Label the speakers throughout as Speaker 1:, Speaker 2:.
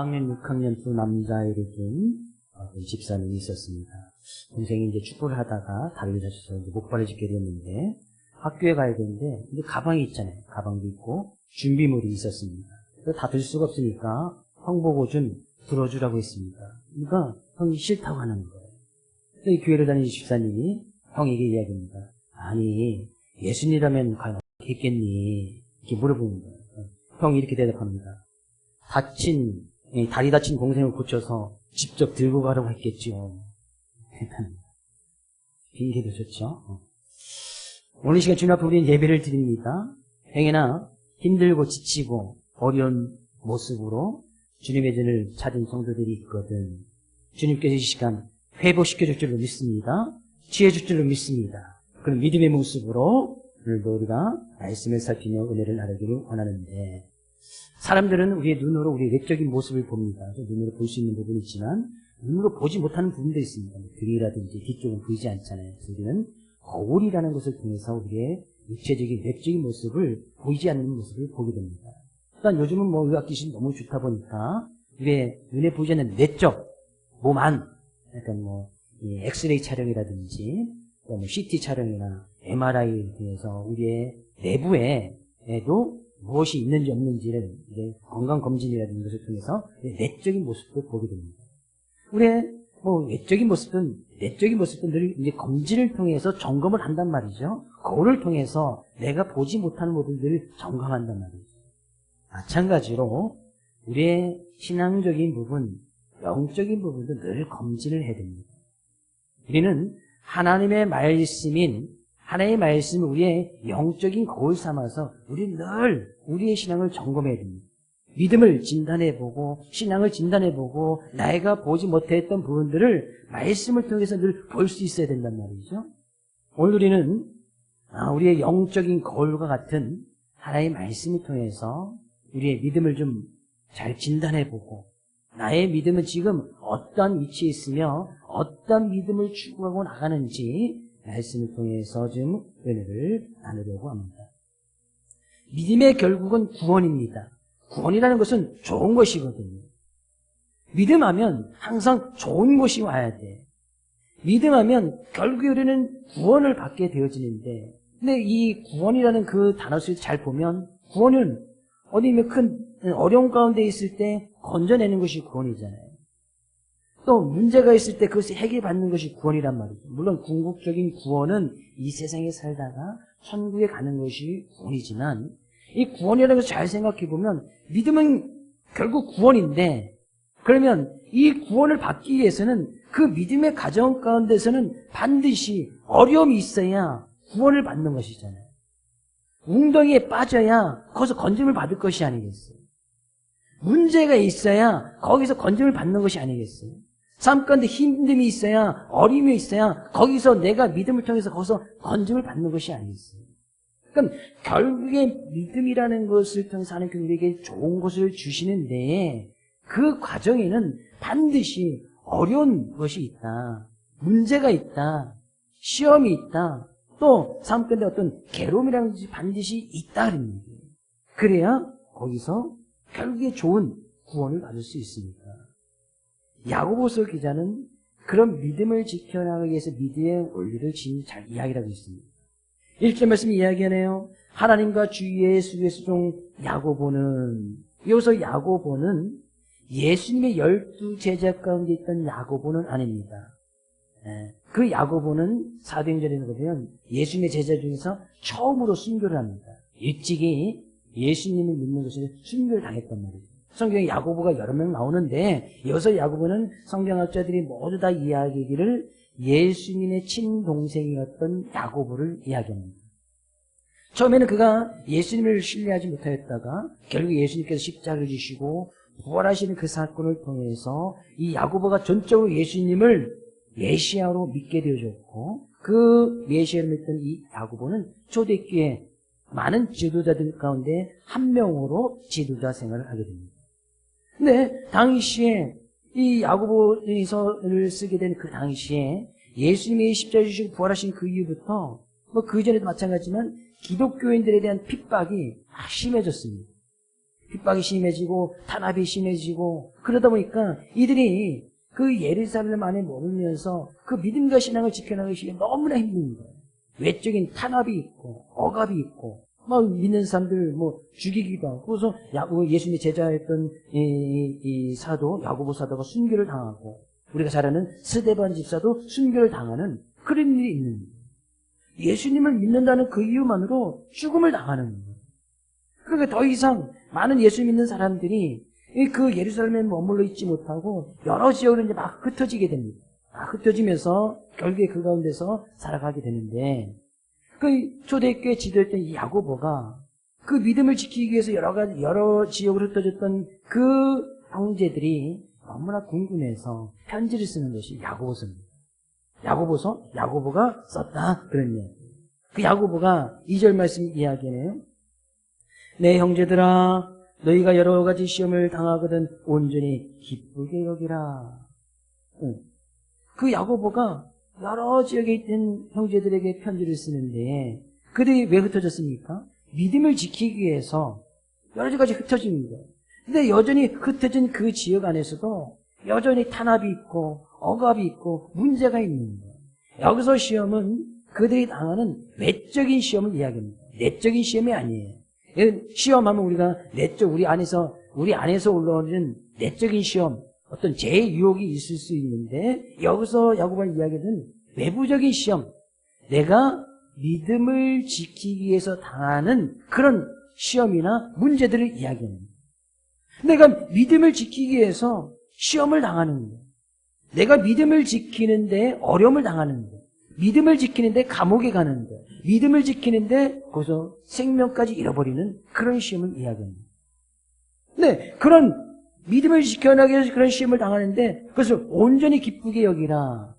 Speaker 1: 4학년, 6학년 두 남자애를 둔 집사님이 있었습니다. 동생이 이제 축구를 하다가 다리를 다쳐서 이제 목발을 짚게 됐는데 학교에 가야 되는데 이제 가방이 있잖아요. 가방도 있고 준비물이 있었습니다. 다 들 수가 없으니까 형 보고 좀 들어주라고 했습니다. 그러니까 형이 싫다고 하는 거예요. 교회를 다니는 집사님이 형에게 이야기합니다. 아니 예수님이라면 과연 어떻게 했겠니? 이렇게 물어보는 거예요. 형이 이렇게 대답합니다. 다리 다친 동생을 고쳐서 직접 들고 가라고 했겠죠. 핑계도 좋죠. 오늘 시간 주님 앞에 우리는 예배를 드립니다. 행여나 힘들고 지치고 어려운 모습으로 주님의 전을 찾은 성도들이 있거든. 주님께서 이 시간 회복시켜줄 줄로 믿습니다. 치해줄 줄로 믿습니다. 그런 믿음의 모습으로 오늘도 우리가 말씀을 살피며 은혜를 나누기를 원하는데, 사람들은 우리의 눈으로 우리의 외적인 모습을 봅니다. 눈으로 볼 수 있는 부분이 있지만 눈으로 보지 못하는 부분도 있습니다. 등이라든지 뒤쪽은 보이지 않잖아요. 그래서 우리는 거울이라는 것을 통해서 우리의 육체적인 외적인 모습을 보이지 않는 모습을 보게 됩니다. 일단 요즘은 의학기술이 너무 좋다 보니까 우리의 눈에 보이지 않는 내적 몸 안, 약간 엑스레이 촬영이라든지 CT 촬영이나 MRI를 통해서 우리의 내부에도 무엇이 있는지 없는지를 이제 건강검진이라는 것을 통해서 내적인 모습도 보게 됩니다. 우리의 외적인 모습은, 내적인 모습은 늘 이제 검진을 통해서 점검을 한단 말이죠. 거울을 통해서 내가 보지 못하는 부분들을 점검한단 말이죠. 마찬가지로 우리의 신앙적인 부분, 영적인 부분도 늘 검진을 해야 됩니다. 우리는 하나님의 말씀을 우리의 영적인 거울 삼아서 우리는 늘 우리의 신앙을 점검해야 됩니다. 믿음을 진단해보고 신앙을 진단해보고 내가 보지 못했던 부분들을 말씀을 통해서 늘 볼 수 있어야 된단 말이죠. 오늘 우리는 우리의 영적인 거울과 같은 하나님의 말씀을 통해서 우리의 믿음을 좀 잘 진단해보고 나의 믿음은 지금 어떤 위치에 있으며 어떤 믿음을 추구하고 나가는지 말씀을 통해서 좀 은혜를 나누려고 합니다. 믿음의 결국은 구원입니다. 구원이라는 것은 좋은 것이거든요. 믿음하면 항상 좋은 것이 와야 돼. 믿음하면 결국에 우리는 구원을 받게 되어지는데, 근데 이 구원이라는 그 단어를 잘 보면 구원은 어디 큰 어려운 가운데 있을 때 건져내는 것이 구원이잖아요. 또 문제가 있을 때 그것을 해결받는 것이 구원이란 말이죠. 물론 궁극적인 구원은 이 세상에 살다가 천국에 가는 것이 구원이지만, 이 구원이라는 것을 잘 생각해 보면 믿음은 결국 구원인데, 그러면 이 구원을 받기 위해서는 그 믿음의 가정 가운데서는 반드시 어려움이 있어야 구원을 받는 것이잖아요. 웅덩이에 빠져야 거기서 건짐을 받을 것이 아니겠어요. 문제가 있어야 거기서 건짐을 받는 것이 아니겠어요. 삶 가운데 힘듦이 있어야, 어려움이 있어야 거기서 내가 믿음을 통해서 거기서 건짐을 받는 것이 아니겠어요. 그러니까 결국에 믿음이라는 것을 통해서 하나님께서 우리에게 좋은 것을 주시는데, 그 과정에는 반드시 어려운 것이 있다, 문제가 있다, 시험이 있다, 또 삶 가운데 어떤 괴로움이라는 것이 반드시 있다. 그래야 거기서 결국에 좋은 구원을 받을 수 있습니다. 야고보서 기자는 그런 믿음을 지켜나가기 위해서 믿음의 원리를 잘 이야기하고 있습니다. 1절 말씀이 이야기하네요. 하나님과 주 예수 그리스도 종 야고보는, 여기서 야고보는 예수님의 12 제자 가운데 있던 야고보는 아닙니다. 그 야고보는 사도행전에 보면 예수님의 제자 중에서 처음으로 순교를 합니다. 일찍이 예수님을 믿는 것을 순교를 당했단 말이죠. 성경에 야고보가 여러 명 나오는데, 여기서 야고보는 성경학자들이 모두 다 이야기하기를 예수님의 친동생이었던 야고보를 이야기합니다. 처음에는 그가 예수님을 신뢰하지 못하였다가 결국 예수님께서 십자가를 지시고 부활하시는 그 사건을 통해서 이 야고보가 전적으로 예수님을 메시아로 믿게 되어졌고, 그 메시아를 믿던 이 야고보는 초대교회 많은 지도자들 가운데 한 명으로 지도자 생활을 하게 됩니다. 근데 당시에 이 야고보서를 쓰게 된 그 당시에 예수님이 십자가에 지시고 부활하신 그 이후부터 그 전에도 마찬가지지만 기독교인들에 대한 핍박이 심해졌습니다. 핍박이 심해지고 탄압이 심해지고 그러다 보니까 이들이 그 예루살렘 안에 머물면서 그 믿음과 신앙을 지켜나가기 너무나 힘든 거예요. 외적인 탄압이 있고 억압이 있고 막 믿는 사람들 죽이기도 하고 그래서 예수님의 제자였던 이 사도 야고보 사도가 순교를 당하고 우리가 잘 아는 스데반 집사도 순교를 당하는 그런 일이 있는 거예요. 예수님을 믿는다는 그 이유만으로 죽음을 당하는 거예요. 그러니까 더 이상 많은 예수 믿는 사람들이 그 예루살렘에 머물러 있지 못하고 여러 지역으로 이제 막 흩어지게 됩니다. 막 흩어지면서 결국에 그 가운데서 살아가게 되는데 그 초대교회 지도했던 이 야고보가 그 믿음을 지키기 위해서 여러 지역으로 흩어졌던 그 형제들이 너무나 궁금해서 편지를 쓰는 것이 야고보서입니다. 야고보가 썼다 그런 이야기. 그 야고보가 2절 말씀 이야기네요. 내 형제들아 너희가 여러 가지 시험을 당하거든 온전히 기쁘게 여기라. 그 야고보가 여러 지역에 있던 형제들에게 편지를 쓰는데 그들이 왜 흩어졌습니까? 믿음을 지키기 위해서 여러 가지 흩어진 거예요. 근데 여전히 흩어진 그 지역 안에서도 여전히 탄압이 있고 억압이 있고 문제가 있는 거예요. 여기서 시험은 그들이 당하는 외적인 시험을 이야기합니다. 내적인 시험이 아니에요. 시험하면 우리가 우리 안에서 올라오는 내적인 시험, 어떤 제 유혹이 있을 수 있는데 여기서 야고보가 이야기하는 외부적인 시험, 내가 믿음을 지키기 위해서 당하는 그런 시험이나 문제들을 이야기합니다. 내가 믿음을 지키기 위해서 시험을 당하는 거예요. 내가 믿음을 지키는데 어려움을 당하는 거예요. 믿음을 지키는데 감옥에 가는 거예요. 믿음을 지키는데 거기서 생명까지 잃어버리는 그런 시험을 이야기합니다. 네, 그런 믿음을 지켜나가기 위해서 그런 시험을 당하는데 그것을 온전히 기쁘게 여기라.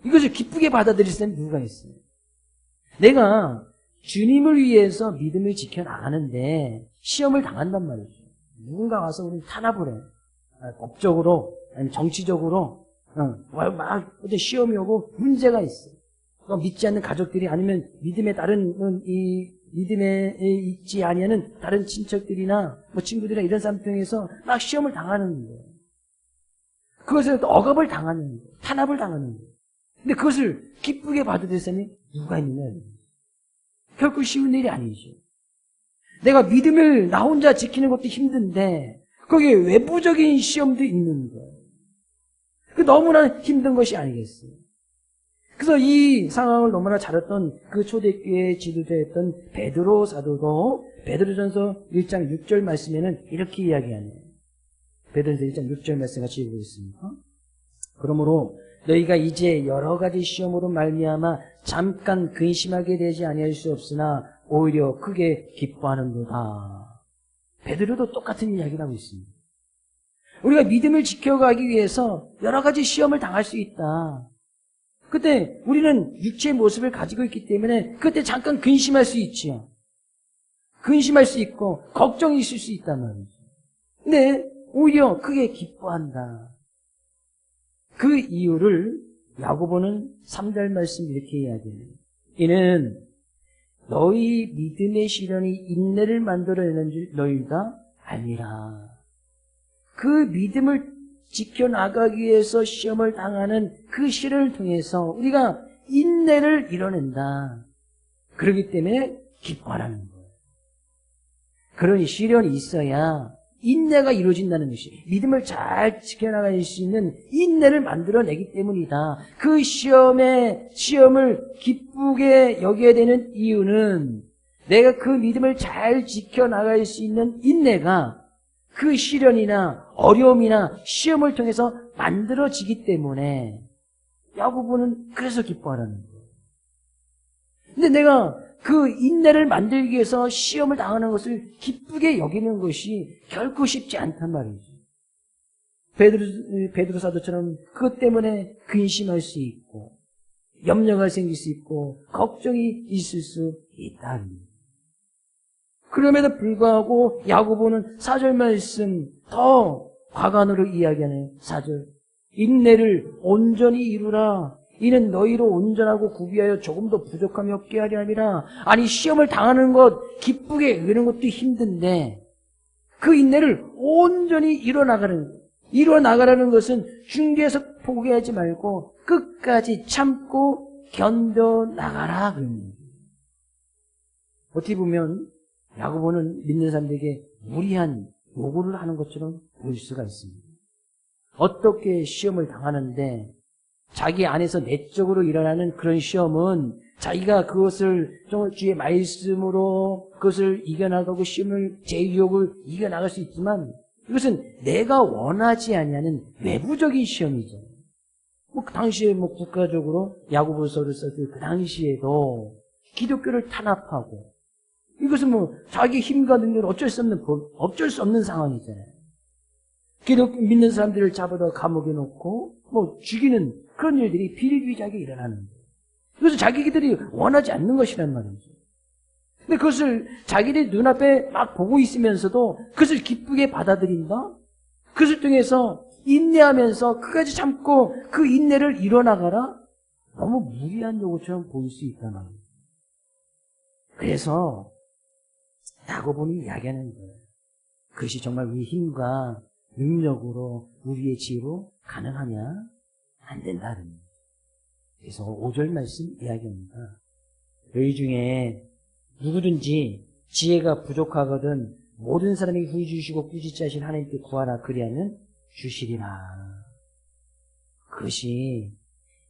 Speaker 1: 이것을 기쁘게 받아들일 사람이 누가 있어요? 내가 주님을 위해서 믿음을 지켜나가는데 시험을 당한단 말이죠. 누군가 와서 우리를 탄압을 해. 법적으로, 아니 정치적으로 막 시험이 오고 문제가 있어. 믿지 않는 가족들이 아니면 믿음에 있지 아니하는 다른 친척들이나 친구들이나 이런 사람 통해서 막 시험을 당하는 거예요. 그것을 억압을 당하는 거예요. 탄압을 당하는 거예요. 근데 그것을 기쁘게 받아들일 사람이 누가 있느냐? 결코 쉬운 일이 아니죠. 내가 믿음을 나 혼자 지키는 것도 힘든데 거기에 외부적인 시험도 있는 거예요. 그 너무나 힘든 것이 아니겠어요. 그래서 이 상황을 너무나 잘했던 그 초대교회 지도자였던 베드로 사도도 베드로전서 1장 6절 말씀에는 이렇게 이야기하네요. 베드로전서 1장 6절 말씀 같이 읽어보겠습니다. 그러므로 너희가 이제 여러 가지 시험으로 말미암아 잠깐 근심하게 되지 아니할 수 없으나 오히려 크게 기뻐하는도다. 베드로도 똑같은 이야기를 하고 있습니다. 우리가 믿음을 지켜가기 위해서 여러 가지 시험을 당할 수 있다. 그때 우리는 육체의 모습을 가지고 있기 때문에 그때 잠깐 근심할 수 있지요. 근심할 수 있고 걱정이 있을 수 있단 말이죠. 근데 오히려 크게 기뻐한다. 그 이유를 야고보는 3절 말씀 이렇게 이야기해요. 이는 너희 믿음의 시련이 인내를 만들어내는 줄 너희가 아니라. 그 믿음을 지켜나가기 위해서 시험을 당하는 그 시련을 통해서 우리가 인내를 이뤄낸다. 그렇기 때문에 기뻐하라는 거예요. 그런 시련이 있어야 인내가 이루어진다는 것이, 믿음을 잘 지켜나갈 수 있는 인내를 만들어내기 때문이다. 그 시험을 기쁘게 여겨야 되는 이유는 내가 그 믿음을 잘 지켜나갈 수 있는 인내가 그 시련이나 어려움이나 시험을 통해서 만들어지기 때문에 야고보는 그래서 기뻐하라는 거예요. 근데 내가 그 인내를 만들기 위해서 시험을 당하는 것을 기쁘게 여기는 것이 결코 쉽지 않단 말이죠. 베드로 사도처럼 그것 때문에 근심할 수 있고 염려가 생길 수 있고 걱정이 있을 수 있다. 그럼에도 불구하고 야고보는 4절 말씀 더 과간으로 이야기하는 4절. 인내를 온전히 이루라. 이는 너희로 온전하고 구비하여 조금도 부족함이 없게 하려 함이라. 아니 시험을 당하는 것 기쁘게 이런 것도 힘든데 그 인내를 온전히 이뤄나가라는 것은 중개에서 포기하지 말고 끝까지 참고 견뎌나가라. 그러는 어떻게 보면 야고보는 믿는 사람들에게 무리한 요구를 하는 것처럼 보일 수가 있습니다. 어떻게 시험을 당하는데 자기 안에서 내적으로 일어나는 그런 시험은 자기가 그것을 주의 말씀으로 그것을 이겨나가고 시험을 제 유혹을 이겨나갈 수 있지만 이것은 내가 원하지 아니하는 외부적인 시험이죠. 그 당시에 국가적으로 야고보서를 썼을 그 당시에도 기독교를 탄압하고 이것은 자기 힘과 능력을 어쩔 수 없는 상황이잖아요. 기독교 믿는 사람들을 잡아다 감옥에 놓고 죽이는 그런 일들이 비일비재하게 일어나는 거예요. 그것을 자기들이 원하지 않는 것이란 말이죠. 근데 그것을 자기들 눈앞에 막 보고 있으면서도 그것을 기쁘게 받아들인다? 그것을 통해서 인내하면서 끝까지 참고 그 인내를 이뤄나가라? 너무 무리한 요구처럼 보일 수 있단 말이에요. 그래서 야고보는 이야기하는 거예요. 그것이 정말 우리 힘과 능력으로 우리의 지혜로 가능하냐? 안 된다. 그래서 5절 말씀 이야기합니다. 너희 중에 누구든지 지혜가 부족하거든 모든 사람에게 후히 주시고 꾸짖지 하신 하나님께 구하라. 그리하면 주시리라. 그것이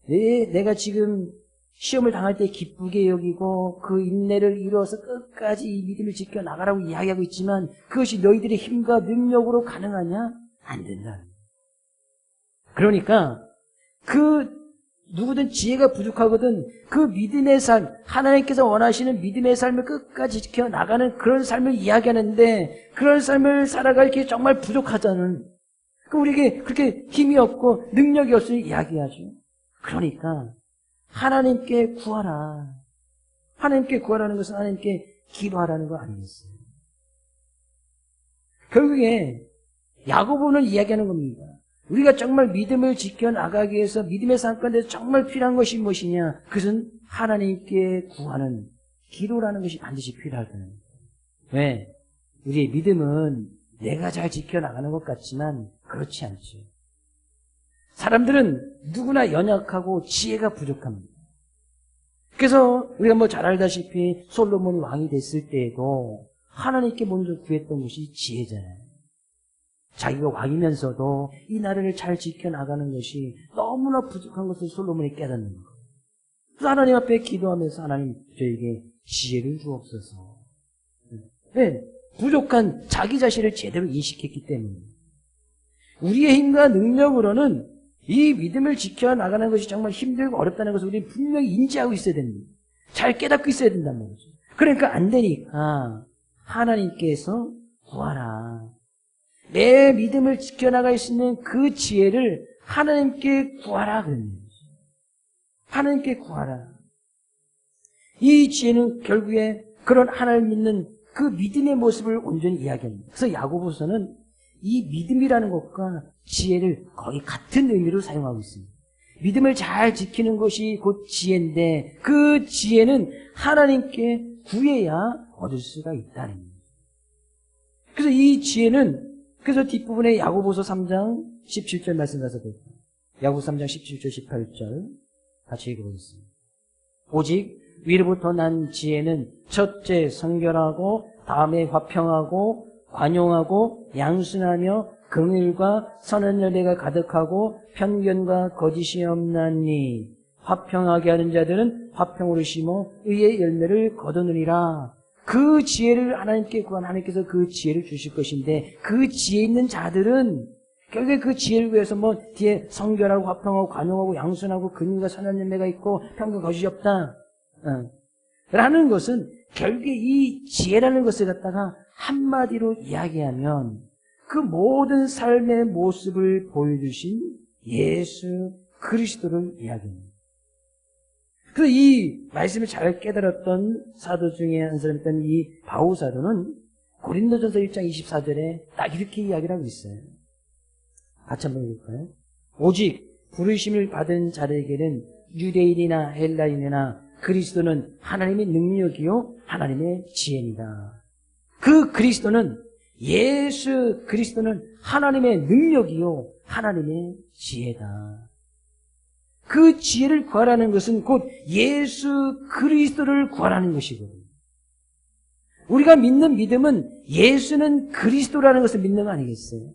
Speaker 1: 내가 지금 시험을 당할 때 기쁘게 여기고 그 인내를 이루어서 끝까지 이 믿음을 지켜나가라고 이야기하고 있지만 그것이 너희들의 힘과 능력으로 가능하냐? 안 된다. 그러니까 누구든 지혜가 부족하거든 그 믿음의 삶, 하나님께서 원하시는 믿음의 삶을 끝까지 지켜나가는 그런 삶을 이야기하는데 그런 삶을 살아갈 게 정말 부족하다는 우리에게 그렇게 힘이 없고 능력이 없으니 이야기하죠. 그러니까 하나님께 구하라. 하나님께 구하라는 것은 하나님께 기도하라는 거 아니겠어요? 결국에 야고보는 이야기하는 겁니다. 우리가 정말 믿음을 지켜나가기 위해서 믿음의 삶 가운데 정말 필요한 것이 무엇이냐? 그것은 하나님께 구하는 기도라는 것이 반드시 필요하다는 거예요. 왜? 우리의 믿음은 내가 잘 지켜나가는 것 같지만 그렇지 않죠. 사람들은 누구나 연약하고 지혜가 부족합니다. 그래서 우리가 잘 알다시피 솔로몬이 왕이 됐을 때에도 하나님께 먼저 구했던 것이 지혜잖아요. 자기가 왕이면서도 이 나라를 잘 지켜나가는 것이 너무나 부족한 것을 솔로몬이 깨닫는 거예요. 그래서 하나님 앞에 기도하면서 하나님 저에게 지혜를 주옵소서. 왜? 부족한 자기 자신을 제대로 인식했기 때문에 우리의 힘과 능력으로는 이 믿음을 지켜나가는 것이 정말 힘들고 어렵다는 것을 우리는 분명히 인지하고 있어야 됩니다. 잘 깨닫고 있어야 된다는 거죠. 그러니까 안 되니까 하나님께서 구하라. 내 믿음을 지켜나갈 수 있는 그 지혜를 하나님께 구하라 그러는 거죠. 하나님께 구하라. 이 지혜는 결국에 그런 하나님을 믿는 그 믿음의 모습을 온전히 이야기합니다. 그래서 야고보서는 이 믿음이라는 것과 지혜를 거의 같은 의미로 사용하고 있습니다. 믿음을 잘 지키는 것이 곧 지혜인데 그 지혜는 하나님께 구해야 얻을 수가 있다는 거예요. 그래서 이 지혜는 그래서 뒷부분에 야고보서 3장 17절 말씀 가서 볼까요? 야고보서 3장 17절 18절 같이 읽어보겠습니다. 오직 위로부터 난 지혜는 첫째 성결하고 다음에 화평하고 관용하고 양순하며 긍휼과 선한 열매가 가득하고 편견과 거짓이 없나니 화평하게 하는 자들은 화평으로 심어 의의 열매를 거두느니라. 그 지혜를 하나님께 구한 하나님께서 그 지혜를 주실 것인데 그 지혜 있는 자들은 결국에 그 지혜를 위해서 뒤에 성결하고 화평하고 관용하고 양순하고 긍휼과 선한 열매가 있고 편견 거짓이 없다 라는 것은 결국에 이 지혜라는 것을 갖다가 한마디로 이야기하면 그 모든 삶의 모습을 보여주신 예수 그리스도를 이야기합니다. 그래서 이 말씀을 잘 깨달았던 사도 중에 한 사람이었던 이 바울 사도는 고린도전서 1장 24절에 딱 이렇게 이야기를 하고 있어요. 같이 한번 읽을까요? 오직 부르심을 받은 자들에게는 유대인이나 헬라인이나 그리스도는 하나님의 능력이요 하나님의 지혜입니다. 그 그리스도는 예수 그리스도는 하나님의 능력이요 하나님의 지혜다. 그 지혜를 구하라는 것은 곧 예수 그리스도를 구하라는 것이거든요. 우리가 믿는 믿음은 예수는 그리스도라는 것을 믿는 거 아니겠어요?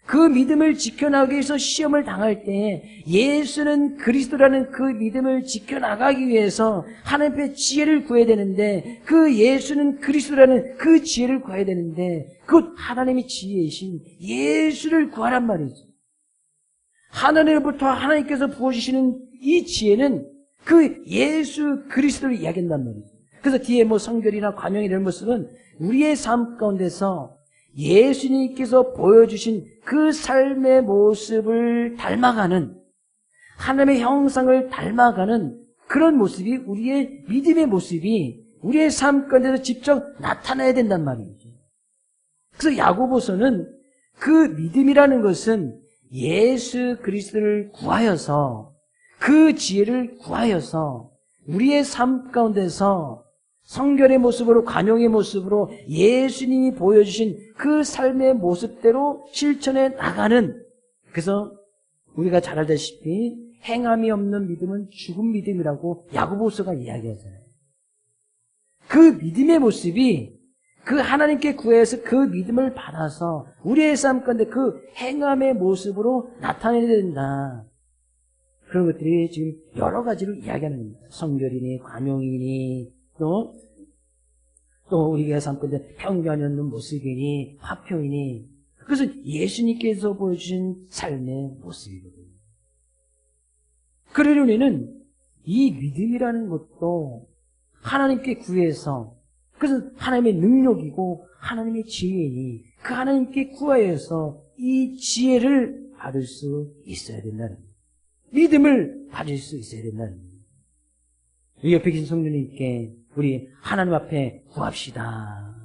Speaker 1: 그 믿음을 지켜나가기 위해서 시험을 당할 때 예수는 그리스도라는 그 믿음을 지켜나가기 위해서 하나님 앞에 지혜를 구해야 되는데, 그 예수는 그리스도라는 그 지혜를 구해야 되는데, 그 하나님의 지혜이신 예수를 구하란 말이죠. 하나님으로부터 하나님께서 부어주시는 이 지혜는 그 예수 그리스도를 이야기한단 말이죠. 그래서 뒤에 뭐 성결이나 관용이 이런 모습은 우리의 삶 가운데서 예수님께서 보여주신 그 삶의 모습을 닮아가는, 하나님의 형상을 닮아가는 그런 모습이, 우리의 믿음의 모습이 우리의 삶 가운데서 직접 나타나야 된단 말이죠. 그래서 야고보서는 그 믿음이라는 것은 예수 그리스도를 구하여서, 그 지혜를 구하여서 우리의 삶 가운데서 성결의 모습으로, 관용의 모습으로 예수님이 보여주신 그 삶의 모습대로 실천해 나가는, 그래서 우리가 잘 알다시피 행함이 없는 믿음은 죽은 믿음이라고 야고보서가 이야기하잖아요. 그 믿음의 모습이 그 하나님께 구해서 그 믿음을 받아서 우리의 삶 가운데 그 행함의 모습으로 나타내야 된다. 그런 것들이 지금 여러 가지로 이야기하는 겁니다. 성결이니 관용이니 또 우리가 삶 가운데 편견이 없는 모습이니 화평이니, 그래서 예수님께서 보여주신 삶의 모습이거든요. 그러려 우리는 이 믿음이라는 것도 하나님께 구해서, 그래서 하나님의 능력이고 하나님의 지혜니 그 하나님께 구하여서 이 지혜를 받을 수 있어야 된다는 거예요. 믿음을 받을 수 있어야 된다는 거예요. 이 옆에 계신 성도님께 우리 하나님 앞에 구합시다.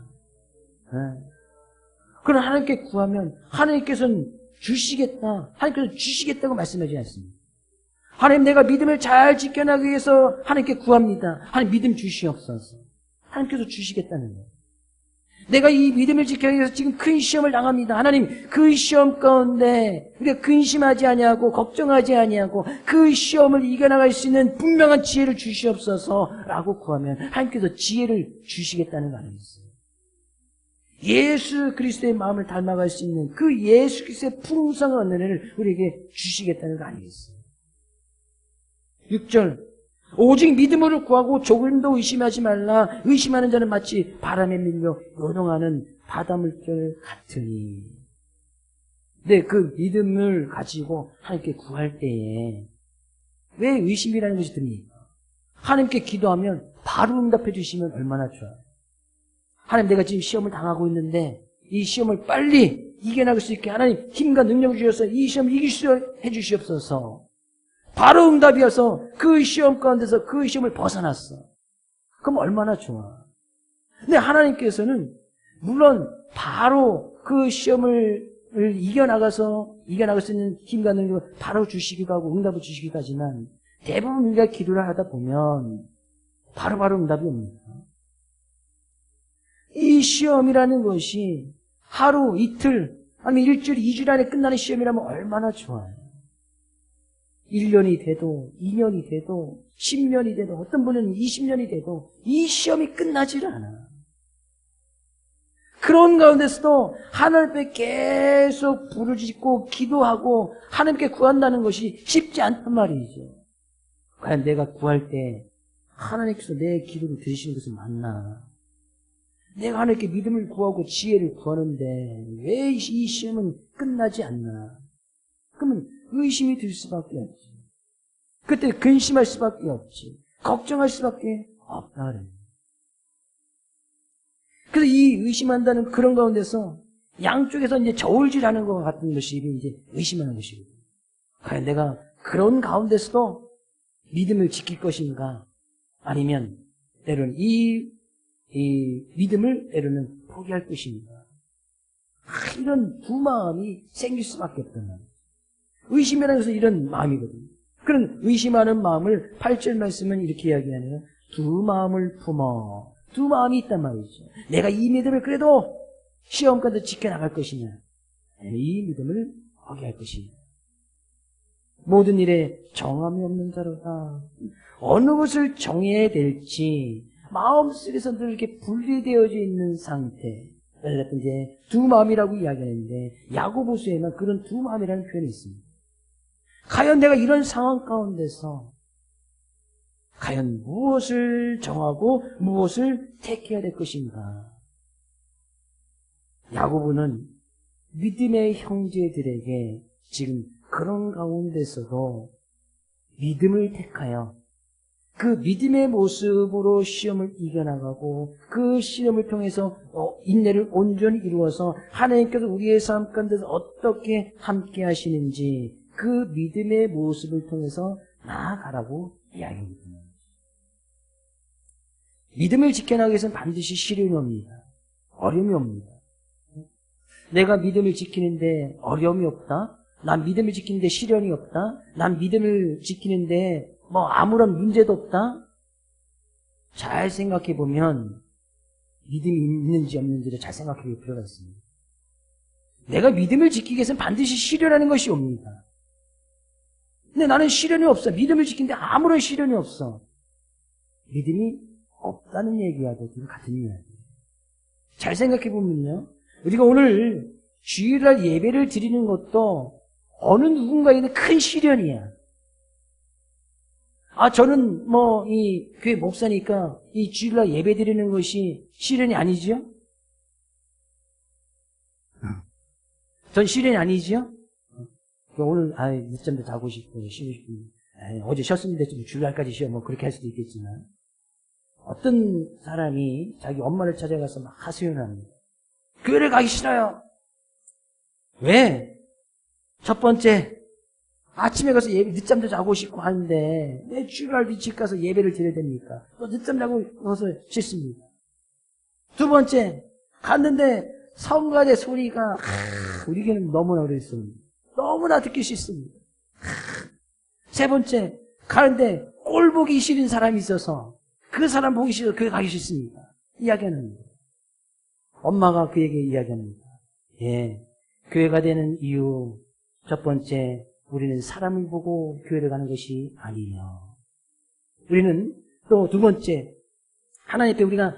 Speaker 1: 그럼 하나님께 구하면 하나님께서는 주시겠다, 하나님께서 주시겠다고 말씀하지 않습니다. 하나님, 내가 믿음을 잘 지켜나가기 위해서 하나님께 구합니다. 하나님, 믿음 주시옵소서. 하나님께서 주시겠다는 거예요. 내가 이 믿음을 지켜나가기 위해서 지금 큰 시험을 당합니다. 하나님, 그 시험 가운데 우리가 근심하지 아니하고 걱정하지 아니하고 그 시험을 이겨나갈 수 있는 분명한 지혜를 주시옵소서라고 구하면 하나님께서 지혜를 주시겠다는 거 아니겠어요? 예수 그리스도의 마음을 닮아갈 수 있는 그 예수 그리스도의 풍성한 은혜를 우리에게 주시겠다는 거 아니겠어요? 6절, 오직 믿음으로 구하고 조금도 의심하지 말라. 의심하는 자는 마치 바람에 밀려 요동하는 바닷물결 같으니. 네, 그 믿음을 가지고 하나님께 구할 때에 왜 의심이라는 것이 듭니까? 하나님께 기도하면 바로 응답해 주시면 얼마나 좋아요. 하나님, 내가 지금 시험을 당하고 있는데 이 시험을 빨리 이겨나갈 수 있게 하나님 힘과 능력을 주셔서 이 시험을 이길 수 해주시옵소서. 바로 응답이어서 그 시험 가운데서 그 시험을 벗어났어. 그럼 얼마나 좋아. 근데 하나님께서는 물론 바로 그 시험을 이겨나갈 수 있는 힘과 능력을 바로 주시기도 하고 응답을 주시기도 하지만, 대부분 우리가 기도를 하다 보면 바로바로 응답이 옵니다. 이 시험이라는 것이 하루, 이틀, 아니면 일주일, 2주일 안에 끝나는 시험이라면 얼마나 좋아요. 1년이 돼도 2년이 돼도 10년이 돼도 어떤 분은 20년이 돼도 이 시험이 끝나질 않아. 그런 가운데서도 하나님 앞에 계속 부르짖고 기도하고 하나님께 구한다는 것이 쉽지 않단 말이죠. 과연 내가 구할 때 하나님께서 내 기도를 들으시는 것은 맞나? 내가 하나님께 믿음을 구하고 지혜를 구하는데 왜 이 시험은 끝나지 않나? 그러면 의심이 들 수밖에 없지. 그때 근심할 수밖에 없지. 걱정할 수밖에 없다 그래요. 그래서 이 의심한다는 그런 가운데서 양쪽에서 이제 저울질하는 것 같은 것이 이제 의심하는 것이거든요. 과연 내가 그런 가운데서도 믿음을 지킬 것인가? 아니면 때로는 이 믿음을 때로는 포기할 것인가? 이런 두 마음이 생길 수밖에 없단 말이에요. 의심이라는 것은 이런 마음이거든요. 그런 의심하는 마음을 8절 말씀은 이렇게 이야기하네요. 두 마음을 품어. 두 마음이 있단 말이죠. 내가 이 믿음을 그래도 시험까지 지켜나갈 것이냐, 이 믿음을 포기할 것이냐. 모든 일에 정함이 없는 자로다. 어느 것을 정해야 될지 마음속에서 늘 이렇게 분리되어져 있는 상태. 이제 두 마음이라고 이야기하는데 야고보서에는 그런 두 마음이라는 표현이 있습니다. 과연 내가 이런 상황 가운데서 과연 무엇을 정하고 무엇을 택해야 될 것인가? 야고보는 믿음의 형제들에게 지금 그런 가운데서도 믿음을 택하여 그 믿음의 모습으로 시험을 이겨나가고 그 시험을 통해서 인내를 온전히 이루어서 하나님께서 우리의 삶 가운데서 어떻게 함께 하시는지 그 믿음의 모습을 통해서 나아가라고 이야기합니다. 믿음을 지켜나가기 위해서는 반드시 시련이 옵니다. 어려움이 옵니다. 내가 믿음을 지키는데 어려움이 없다? 난 믿음을 지키는데 시련이 없다? 난 믿음을 지키는데 아무런 문제도 없다? 잘 생각해 보면 믿음이 있는지 없는지를 잘 생각해 볼 필요가 있습니다. 내가 믿음을 지키기 위해서는 반드시 시련하는 것이 옵니다. 근데 나는 시련이 없어. 믿음을 지키는데 아무런 시련이 없어. 믿음이 없다는 얘기하고 지금 같은 이야기예요. 잘 생각해 보면요. 우리가 오늘 주일날 예배를 드리는 것도 어느 누군가에게는 큰 시련이야. 저는 이 교회 목사니까 이 주일날 예배 드리는 것이 시련이 아니지요? 전 시련이 아니지요? 오늘 늦잠도 자고 싶고 쉬고 싶고 어제 쉬었는데 좀 주일날까지 쉬어 그렇게 할 수도 있겠지만 어떤 사람이 자기 엄마를 찾아가서 막 하소연을 합니다. 교회를 가기 싫어요. 왜? 첫 번째, 아침에 가서 늦잠도 자고 싶고 하는데 내 주일날 일찍 가서 예배를 드려야 됩니까? 또 늦잠 자고 와서 싫습니다. 두 번째, 갔는데 성가대 소리가 우리 교회는 너무나 어렵습니다. 너무나 듣기 싫습니다. 세 번째, 가는데 꼴 보기 싫은 사람이 있어서 그 사람 보기 싫어서 교회 가기 싫습니다. 이야기하는 거예요. 엄마가 그에게 이야기합니다. 교회가 되는 이유 첫 번째, 우리는 사람을 보고 교회를 가는 것이 아니며 우리는 또 두 번째, 하나님 앞에 우리가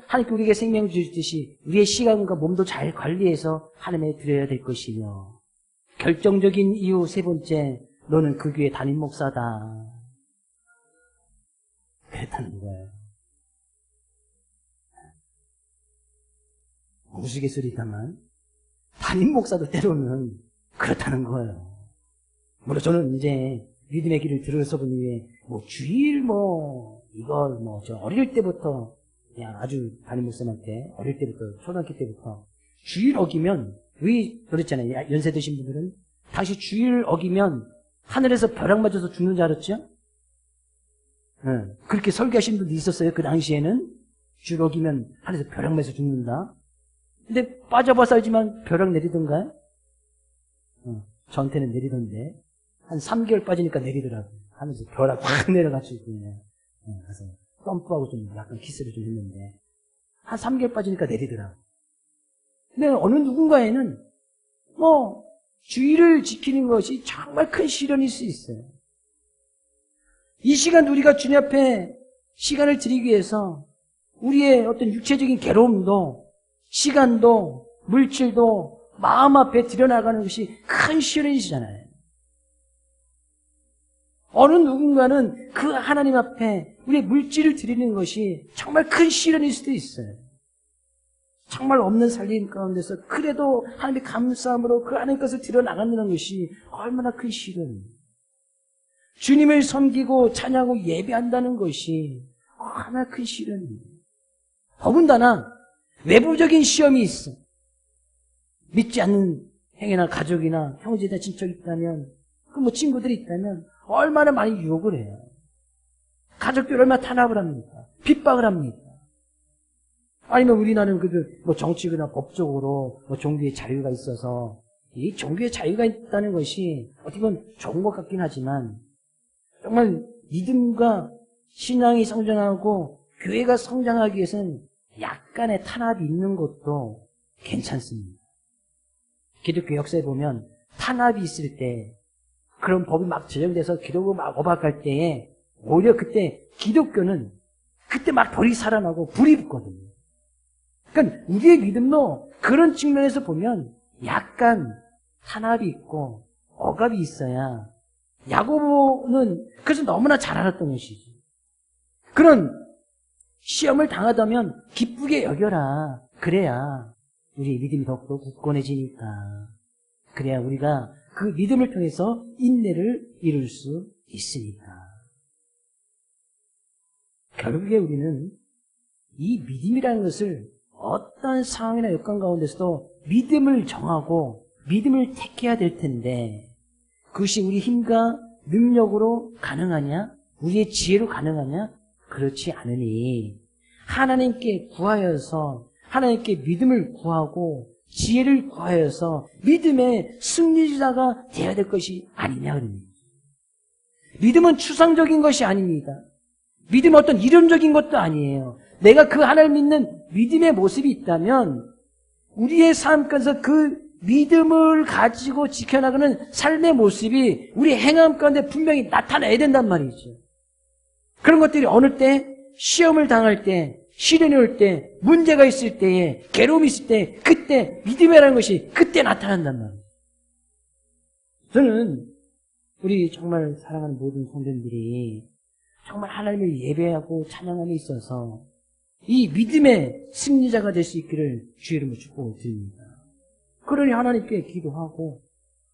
Speaker 1: 하나님께 우리에게 생명을 주시듯이 우리의 시간과 몸도 잘 관리해서 하나님에 드려야 될 것이며 결정적인 이유 세 번째, 너는 그 교회 담임 목사다. 그랬다는 거예요. 우스갯소리다만 담임 목사도 때로는 그렇다는 거예요. 물론 저는 이제 믿음의 길을 들어서 본 이후에 주일 저 어릴 때부터 그냥 아주 담임 목사님한테 어릴 때부터 초등학교 때부터 주일 어기면 그랬잖아요. 연세 드신 분들은 당시 주일 어기면 하늘에서 벼락 맞아서 죽는 줄 알았죠? 그렇게 설교하신 분도 있었어요. 그 당시에는 주일 어기면 하늘에서 벼락 맞아서 죽는다. 근데 빠져봐서 알지만 벼락 내리던가요? 저한테는 내리던데 한 3개월 빠지니까 내리더라고요. 하면서 벼락 확 내려가지고 가서 펌프하고 좀 약간 키스를 좀 했는데 한 3개월 빠지니까 내리더라고요. 근데 어느 누군가에는 주의를 지키는 것이 정말 큰 시련일 수 있어요. 이 시간 우리가 주님 앞에 시간을 드리기 위해서 우리의 어떤 육체적인 괴로움도 시간도 물질도 마음 앞에 들여나가는 것이 큰 시련이시잖아요. 어느 누군가는 그 하나님 앞에 우리의 물질을 드리는 것이 정말 큰 시련일 수도 있어요. 정말 없는 살림 가운데서 그래도 하나님의 감사함으로 그 하나님 것을 드려나가는 것이 얼마나 큰 시련이에요. 주님을 섬기고 찬양하고 예배한다는 것이 얼마나 큰 시련이에요. 더군다나 외부적인 시험이 있어. 믿지 않는 행여나 가족이나 형제나 친척이 있다면 친구들이 있다면 얼마나 많이 유혹을 해요. 가족들 얼마나 탄압을 합니까? 핍박을 합니까? 아니면 우리나라는 정치나 법적으로 종교의 자유가 있어서 이 종교의 자유가 있다는 것이 어떻게 보면 좋은 것 같긴 하지만 정말 믿음과 신앙이 성장하고 교회가 성장하기 위해서는 약간의 탄압이 있는 것도 괜찮습니다. 기독교 역사에 보면 탄압이 있을 때, 그런 법이 막 제정돼서 기독교 막 억압할 때에 오히려 그때 기독교는 그때 막 돌이 살아나고 불이 붙거든요. 그러니까 우리의 믿음도 그런 측면에서 보면 약간 탄압이 있고 억압이 있어야, 야고보는 그래서 너무나 잘 알았던 것이지. 그런 시험을 당하다면 기쁘게 여겨라. 그래야 우리의 믿음이 더욱더 굳건해지니까. 그래야 우리가 그 믿음을 통해서 인내를 이룰 수 있으니까. 결국에 우리는 이 믿음이라는 것을 어떤 상황이나 여건 가운데서도 믿음을 정하고 믿음을 택해야 될 텐데, 그것이 우리 힘과 능력으로 가능하냐? 우리의 지혜로 가능하냐? 그렇지 않으니 하나님께 구하여서, 하나님께 믿음을 구하고 지혜를 구하여서 믿음의 승리자가 되어야 될 것이 아니냐 그럽니다. 믿음은 추상적인 것이 아닙니다. 믿음은 어떤 이론적인 것도 아니에요. 내가 그 하나님을 믿는 믿음의 모습이 있다면 우리의 삶 가운데서 그 믿음을 가지고 지켜나가는 삶의 모습이 우리 행함 가운데 분명히 나타나야 된단 말이죠. 그런 것들이 어느 때, 시험을 당할 때, 시련이 올 때, 문제가 있을 때에, 괴로움이 있을 때, 그때 믿음이라는 것이 그때 나타난단 말이에요. 저는 우리 정말 사랑하는 모든 성도님들이 정말 하나님을 예배하고 찬양함에 있어서 이 믿음의 승리자가 될 수 있기를 주의 이름으로 축복드립니다. 그러니 하나님께 기도하고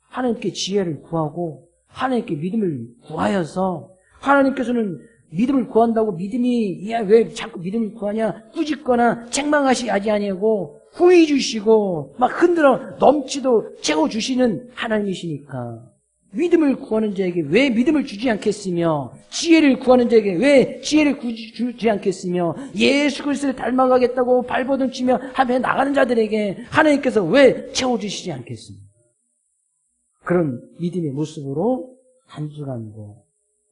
Speaker 1: 하나님께 지혜를 구하고 하나님께 믿음을 구하여서, 하나님께서는 믿음을 구한다고 믿음이 야 왜 자꾸 믿음을 구하냐 꾸짖거나 책망하시지 아니하고 후히 주시고 막 흔들어 넘치도 채워주시는 하나님이시니까, 믿음을 구하는 자에게 왜 믿음을 주지 않겠으며, 지혜를 구하는 자에게 왜 지혜를 주지 않겠으며, 예수 그리스도를 닮아가겠다고 발버둥 치며 하며 나가는 자들에게 하나님께서 왜 채워주시지 않겠습니까? 그런 믿음의 모습으로 한 주간도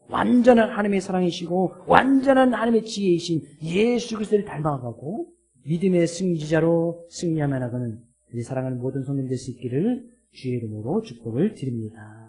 Speaker 1: 완전한 하나님의 사랑이시고 완전한 하나님의 지혜이신 예수 그리스도를 닮아가고 믿음의 승리자로 승리하며 나가는 우리 사랑하는 모든 성도들 될 수 있기를 주의 이름으로 축복을 드립니다.